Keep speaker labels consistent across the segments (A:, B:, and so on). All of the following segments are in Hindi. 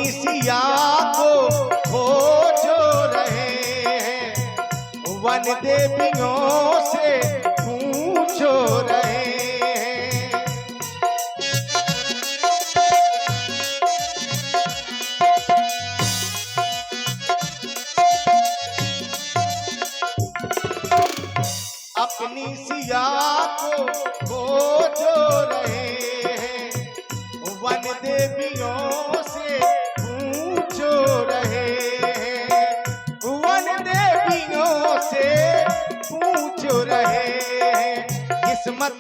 A: सिया को खोजो रहे हैं, वन देवियों से पूछो रहे हैं। अपनी सिया को खोजो रहे हैं, वन देवियों से पूछो रहे हैं, वन देवियों से पूछो रहे हैं। किस्मत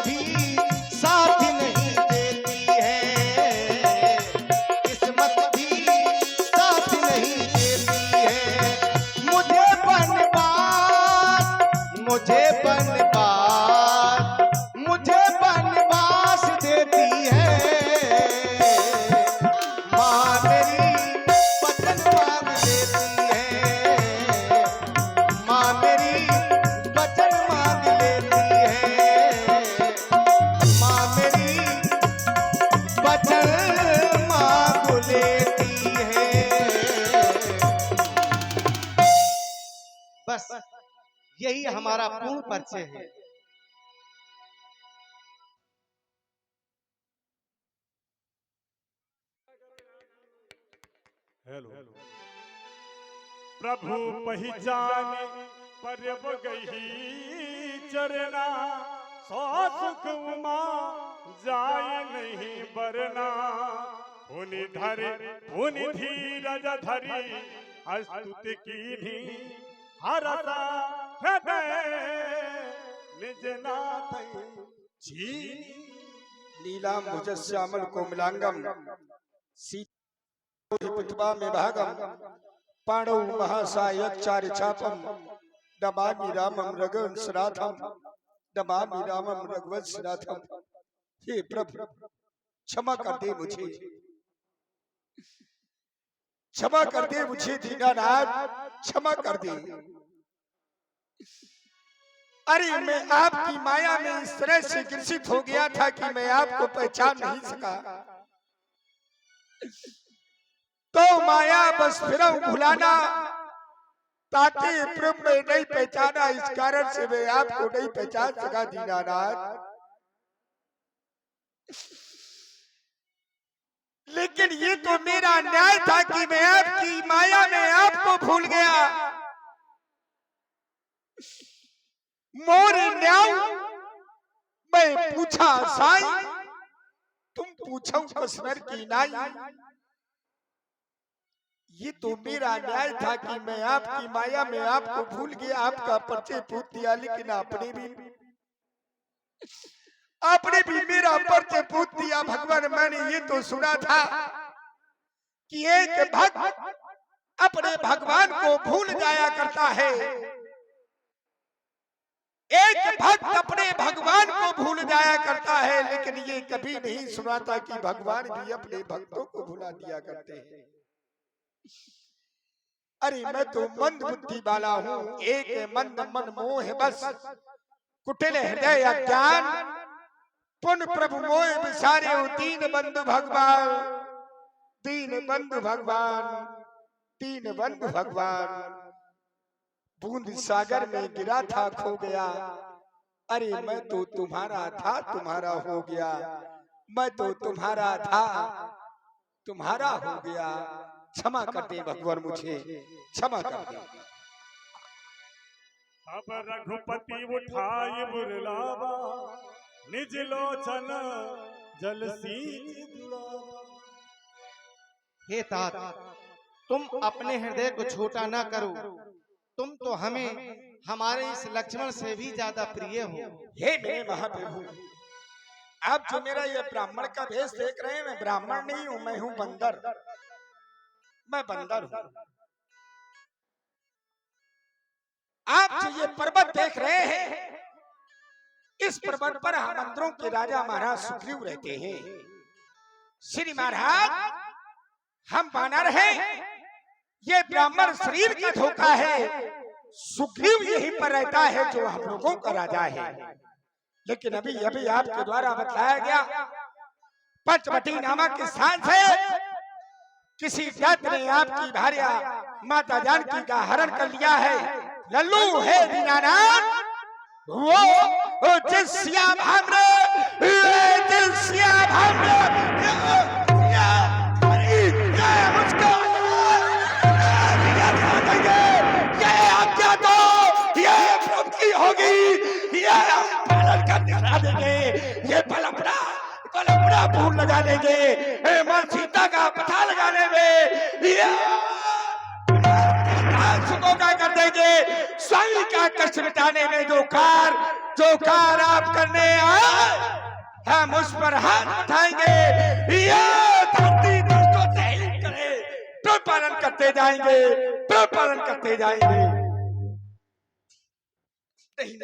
A: भी साथ नहीं देती है, किस्मत भी साथ नहीं देती है। मुझे बनवास देती है, माँ मेरी वचन मांग लेती है, माँ मेरी वचन मांग लेती है, माँ मेरी वचन मांग लेती है। बस यही हमारा पूर्ण परिचय है।
B: हेलो प्रभु पहचान परब गही चरना, सौ सुख उमा जाय नहीं बरना। पुनि धीरज धरी अस्तुति कीन्ही, हरसा हृदय निज नाथ जी।
C: नीलाम्बुजश्यामल कोमलांगम सीता में भागम, पाणौ महासायचार्य चापम, नमामि रामं रघुवंशनाथम, नमामि रामं रघुवंशनाथम। हे प्रभु क्षमा कर दे मुझे, क्षमा कर दे मुझे दीनानाथ, क्षमा कर दे। अरे मैं आपकी माया में इस तरह से ग्रसित हो गया था कि मैं आपको पहचान नहीं सका। तो माया बस फिर भुलाना, ताकि प्रभु में नहीं पहचाना, इस कारण से मैं आपको नहीं पहचान सका दीनानाथ। लेकिन ये तो मेरा न्याय था कि मैं आपकी माया में आपको भूल गया। मोर न्याय मैं पूछा साई, तुम पूछो कसनर की नाई। ये तो मेरा न्याय था कि मैं आपकी माया में आपको भूल गया, आपका परिचय पूछ दिया। लेकिन आपने भी मेरा परिचय पूछ दिया। भगवान मैंने ये तो सुना था कि एक भक्त अपने भगवान को भूल जाया करता है, एक भक्त अपने भगवान को भूल जाया करता है। लेकिन ये कभी नहीं सुना था कि भगवान भी अपने भक्तों को भुला दिया करते हैं। अरे मैं तो मंद बुद्धि वाला हूँ, एक मंद मन मोह बस, कुटिल हृदय अज्ञान, पुन प्रभु मोह बिसारे दीन बंधु भगवान, दीन बंधु भगवान, दीन बंधु भगवान। बूंद सागर में गिरा था खो गया, अरे मैं तो तुम्हारा था तुम्हारा हो गया, मैं तो तुम्हारा था तुम्हारा हो गया। क्षमा कर दे भगवान, मुझे क्षमा कर दे।
B: अब रघुपति उठाए बुरलावा, निज लोचन जल सींच दुलावा।
A: हे तात, तुम अपने हृदय को छोटा ना करो, तुम तो हमें हमारे इस लक्ष्मण से भी ज्यादा प्रिय हो।
C: हे मेरे महाप्रभु, आप जो मेरा ये ब्राह्मण का भेष देख रहे हैं, मैं ब्राह्मण नहीं हूं, मैं हूं बंदर, मैं बंदर हूं। आप जो ये पर्वत देख रहे हैं, इस पर्वत पर मंदिरों के राजा महाराज सुग्रीव रहते हैं। श्री महाराज, हम वानर हैं, ये ब्राह्मण शरीर का धोखा है। सुग्रीव यहीं पर रहता है जो हम लोगों का राजा है। लेकिन अभी आपके द्वारा बताया गया पंचवटी नामक स्थान से किसी दैत्य ने आपकी भार्या माता जानकी का हरण कर लिया है। लल्लू है दीनानाथ, वो जिस श्याम हमने होगी, ये पालन कर दिखा देंगे, ये पलपड़ा फूल लगा देंगे, मां सीता का पता लगाने में ये सुखों का कर देंगे, स्वामी का कष्ट मिटाने में जो कार आप करने आए, हम उस पर हाथ उठाएंगे। ये धरती दोस्तों तहलील करे तो पालन करते जाएंगे। नहीं,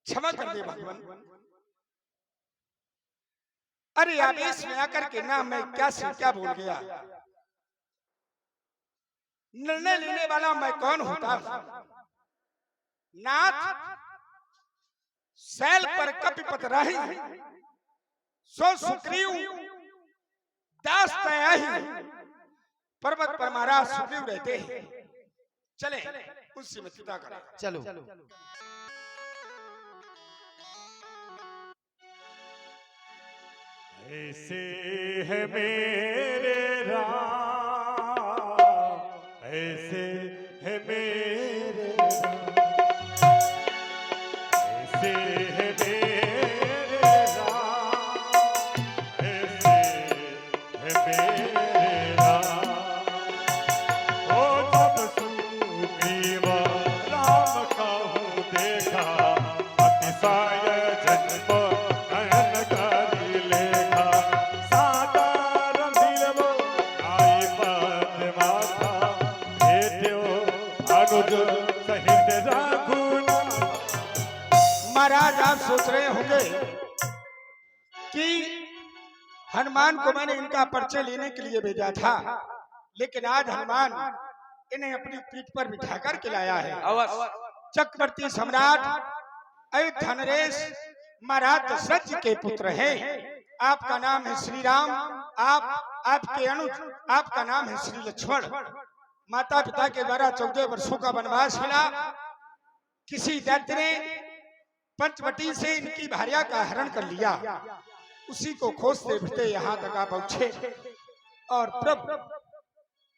C: क्षमा कर दे भगवान। अरे आवेश में आकर के ना मैं क्या बोल गया। निर्णय लेने वाला मैं कौन होता हूं? नाथ सैल पर कपिपत रही, सो सुग्रीव दास तयाही, पर्वत पर महाराज सुग्रीव रहते हैं। चले उससे मित्रता करें।
A: चलो।
B: ऐसे है मेरे राम, ऐसे है मेरे राम, ऐसे है मेरे राम, ऐसे है मेरे राम। ओ जब सुग्रीव राम का हूँ देखा, अतिशय जन्म नयन करी लेखा, सादर दिलवो आई पद माथा, भेट्यो अनुज सहित रघुनाथ।
C: महाराज आप सोच रहे होंगे कि हनुमान को मैंने इनका परिचय लेने के लिए भेजा था, लेकिन आज हनुमान इन्हें अपनी पीठ पर बिठा कर के लाया है। चक्रवर्ती सम्राट अयोध्या नरेश महाराज दशरथ जी के पुत्र हैं। आपका नाम है श्री राम, आपके अनुज आपका नाम है श्री लक्ष्मण। माता पिता के द्वारा 14 वर्षों का वनवास मिला। किसी दैत्य ने पंचवटी से इनकी भार्या का हरण कर लिया। उसी को खोजते फिरते यहाँ तक आ पहुंचे और प्रभु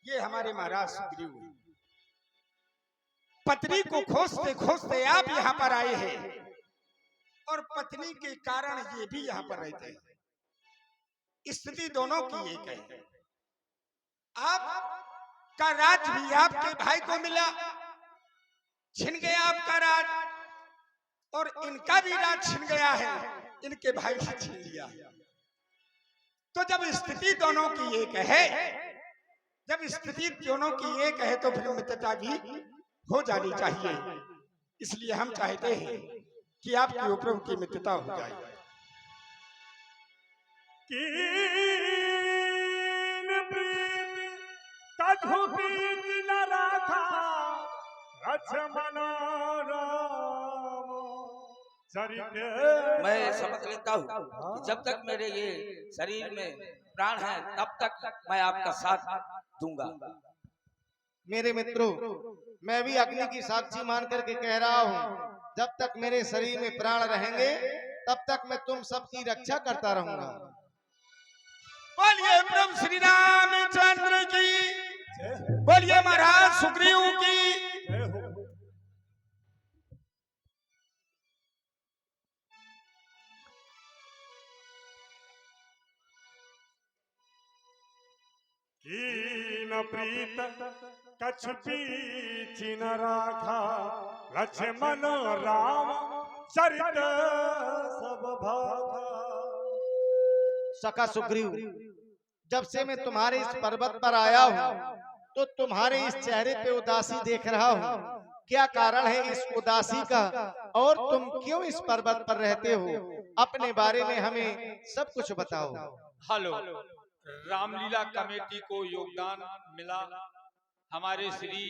C: ये हमारे महाराज सुग्रीव पत्नी को खोजते खोजते आप यहाँ पर आए हैं और पत्नी के कारण ये भी यहाँ पर रहते हैं। स्थिति दोनों की एक है। आपका राज भी आपके भाई को मिला, छिन गया आपका राज, और इनका भी राज छिन गया है, इनके भाई ने छीन लिया। तो जब स्थिति दोनों की एक है, तो फिर मित्रता भी हो जानी चाहिए। इसलिए हम चाहते हैं कि आपके ऊपर उनकी मित्रता हो जाए।
B: कीन प्रीत कछु बीच न राखा, लक्ष्मण राम चरित।
D: मैं समझ लेता हूँ कि जब तक मेरे ये शरीर में प्राण है तब तक मैं आपका साथ दूंगा।
A: मेरे मित्रों, मैं भी अग्नि की साक्षी मान करके कह रहा हूँ, जब तक मेरे शरीर में प्राण रहेंगे तब तक मैं तुम सबकी रक्षा करता रहूंगा।
C: बोलिए प्रभु श्री रामचंद्र की, बोलिए महाराज सुग्रीव की।
B: कीन प्रीत कछु बीच न राखा, लक्ष्मण राम चरित सब भाखा।
A: सखा सुग्रीव, जब से मैं तुम्हारे इस पर्वत पर आया हूँ तो तुम्हारे इस चेहरे पे उदासी देख रहा हूँ। क्या कारण है इस उदासी का, और तुम क्यों इस पर्वत पर रहते हो? अपने बारे में हमें सब कुछ बताओ।
E: हेलो, रामलीला कमेटी को योगदान मिला। हमारे श्री